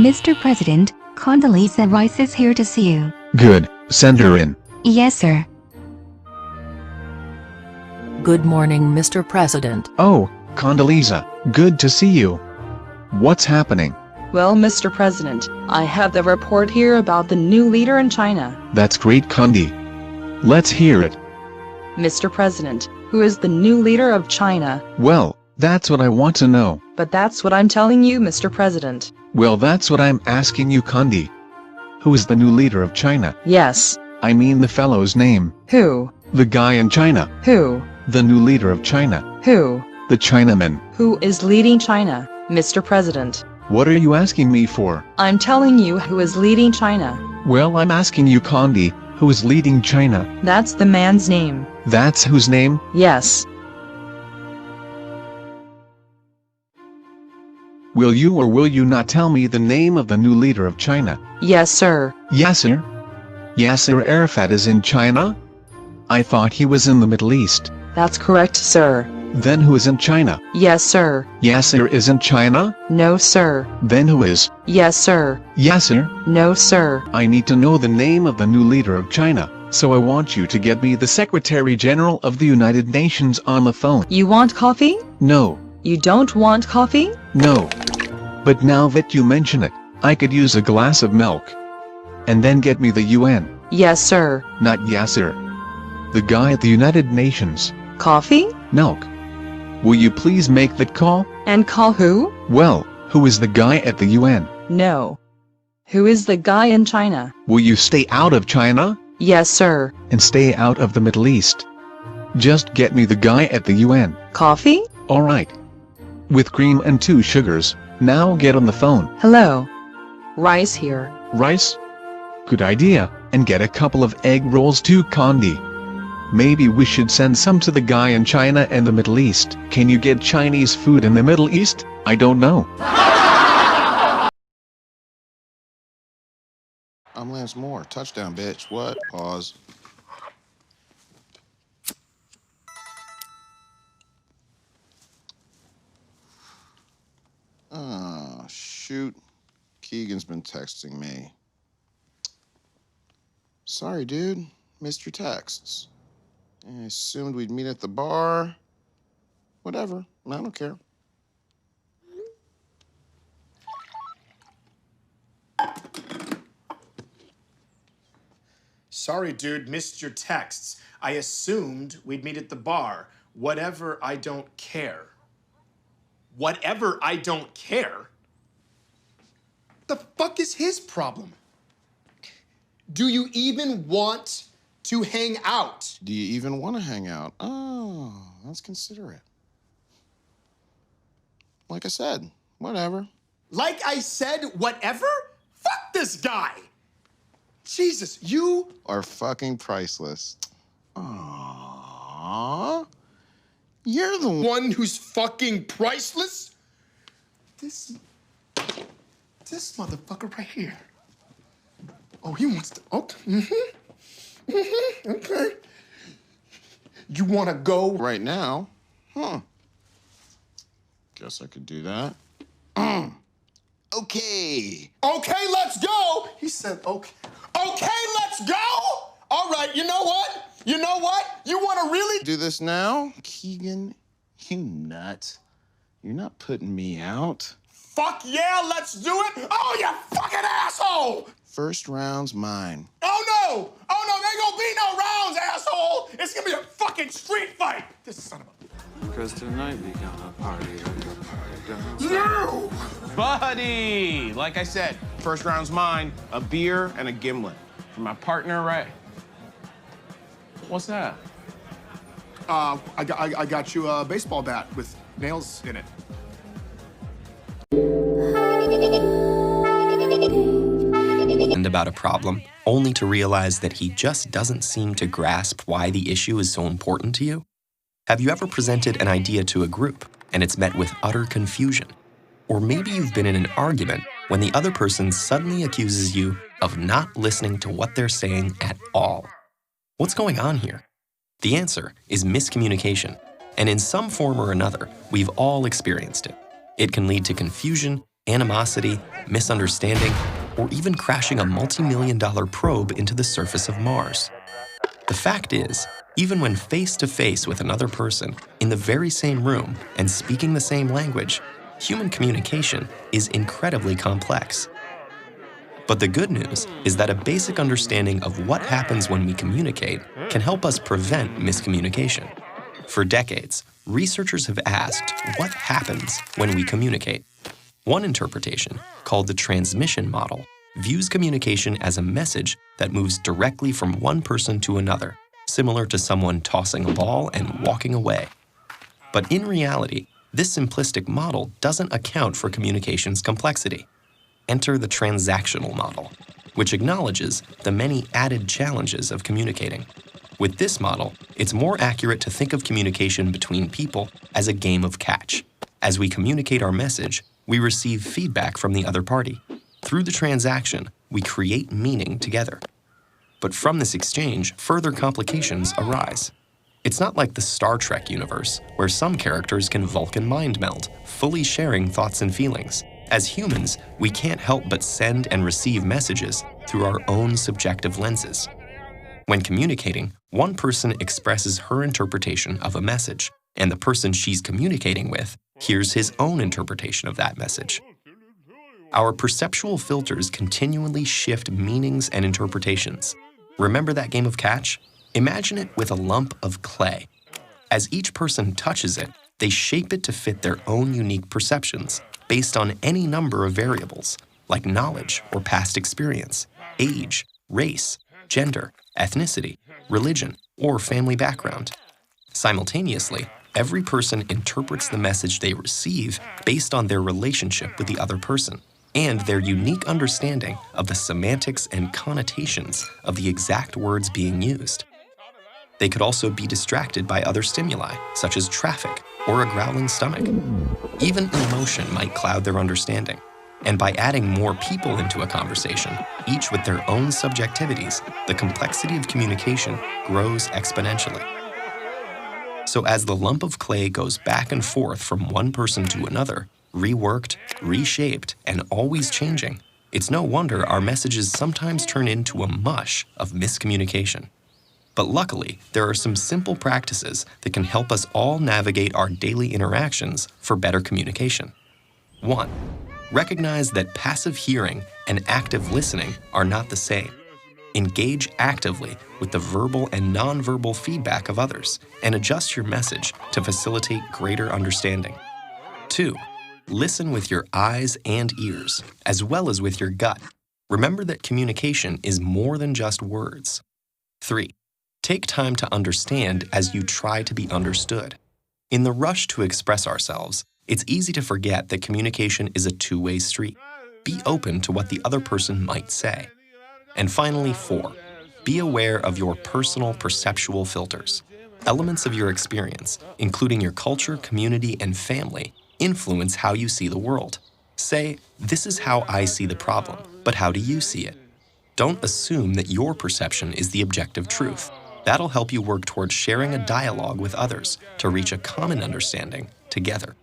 Mr. President, Condoleezza Rice is here to see you. Good, send her in. Yes, sir. Good morning, Mr. President. Oh, Condoleezza, good to see you. What's happening? Well, Mr. President, I have the report here about the new leader in China. That's great, Condi. Let's hear it. Mr. President, who is the new leader of China? Well, that's what I want to know. But that's what I'm telling you, Mr. President. Well, that's what I'm asking you, Condi. Who is the new leader of China? Yes. I mean the fellow's name. Who? The guy in China. Who? The new leader of China. Who? The Chinaman. Who is leading China, Mr. President? What are you asking me for? I'm telling you who is leading China. Well, I'm asking you, Condi, who is leading China? That's the man's name. That's whose name? Yes. Will you or will you not tell me the name of the new leader of China? Yes, sir. Yasser? Yasser Arafat is in China? I thought he was in the Middle East. That's correct, sir. Then who is in China? Yes, sir. Yasser is in China? No, sir. Then who is? Yes, sir. Yasser? No, sir. I need to know the name of the new leader of China, so I want you to get me the Secretary General of the United Nations on the phone. You want coffee? No. You don't want coffee? No. But now that you mention it, I could use a glass of milk. And then get me the UN. Yes, sir. Not Yasser. The guy at the United Nations. Coffee? Milk. Will you please make that call? And call who? Well, who is the guy at the UN? No. Who is the guy in China? Will you stay out of China? Yes, sir. And stay out of the Middle East? Just get me the guy at the UN. Coffee? Alright. With cream and 2 sugars. Now get on the phone. Hello. Rice here. Rice? Good idea. And get a couple of egg rolls too, Condi. Maybe we should send some to the guy in China and the Middle East. Can you get Chinese food in the Middle East? I don't know. I'm Lance Moore. Touchdown, bitch. What? Pause. Oh, shoot. Keegan's been texting me. Sorry, dude. Missed your texts. I assumed we'd meet at the bar. Whatever. I don't care. Sorry, dude, missed your texts. I assumed we'd meet at the bar. Whatever, I don't care. Whatever, I don't care? The fuck is his problem? Do you even want to hang out? Do you even want to hang out? Oh, that's considerate. Like I said, whatever. Like I said, whatever? Fuck this guy! Jesus, you Are fucking priceless. Aww. You're the one. one who's fucking priceless? This motherfucker right here. Oh, he wants to, okay, okay. You wanna go? Right now? Huh. Guess I could do that. Okay. Okay, let's go! He said, okay. Okay, let's go! All right, you know what? You know what? You wanna really? Do this now? Keegan, you nut. You're not putting me out. Fuck yeah, let's do it! Oh, you fucking asshole! First round's mine. Oh no! Oh no, there ain't gonna be no rounds, asshole! It's gonna be a fucking street fight! This son of a... Cause tonight we gonna party, don't stop. No! Buddy! Like I said, first round's mine. A beer and a gimlet. For my partner, right? What's that? I got you a baseball bat with nails in it. And about a problem, only to realize that he just doesn't seem to grasp why the issue is so important to you? Have you ever presented an idea to a group and it's met with utter confusion? Or maybe you've been in an argument when the other person suddenly accuses you of not listening to what they're saying at all. What's going on here? The answer is miscommunication, and in some form or another, we've all experienced it. It can lead to confusion, animosity, misunderstanding, or even crashing a multi-million-dollar probe into the surface of Mars. The fact is, even when face-to-face with another person, in the very same room and speaking the same language, human communication is incredibly complex. But the good news is that a basic understanding of what happens when we communicate can help us prevent miscommunication. For decades, researchers have asked what happens when we communicate. One interpretation, called the transmission model, views communication as a message that moves directly from one person to another, similar to someone tossing a ball and walking away. But in reality, this simplistic model doesn't account for communication's complexity. Enter the transactional model, which acknowledges the many added challenges of communicating. With this model, it's more accurate to think of communication between people as a game of catch. As we communicate our message, we receive feedback from the other party. Through the transaction, we create meaning together. But from this exchange, further complications arise. It's not like the Star Trek universe, where some characters can Vulcan mind meld, fully sharing thoughts and feelings. As humans, we can't help but send and receive messages through our own subjective lenses. When communicating, one person expresses her interpretation of a message, and the person she's communicating with hears his own interpretation of that message. Our perceptual filters continually shift meanings and interpretations. Remember that game of catch? Imagine it with a lump of clay. As each person touches it, they shape it to fit their own unique perceptions based on any number of variables, like knowledge or past experience, age, race, gender, ethnicity, religion, or family background. Simultaneously, every person interprets the message they receive based on their relationship with the other person and their unique understanding of the semantics and connotations of the exact words being used. They could also be distracted by other stimuli, such as traffic or a growling stomach. Even emotion might cloud their understanding. And by adding more people into a conversation, each with their own subjectivities, the complexity of communication grows exponentially. So as the lump of clay goes back and forth from one person to another, reworked, reshaped, and always changing, it's no wonder our messages sometimes turn into a mush of miscommunication. But luckily, there are some simple practices that can help us all navigate our daily interactions for better communication. 1. Recognize that passive hearing and active listening are not the same. Engage actively with the verbal and nonverbal feedback of others and adjust your message to facilitate greater understanding. 2. Listen with your eyes and ears, as well as with your gut. Remember that communication is more than just words. 3. Take time to understand as you try to be understood. In the rush to express ourselves, it's easy to forget that communication is a two-way street. Be open to what the other person might say. And finally, 4. Be aware of your personal perceptual filters. Elements of your experience, including your culture, community, and family, influence how you see the world. Say, "This is how I see the problem, but how do you see it?" Don't assume that your perception is the objective truth. That'll help you work towards sharing a dialogue with others to reach a common understanding together.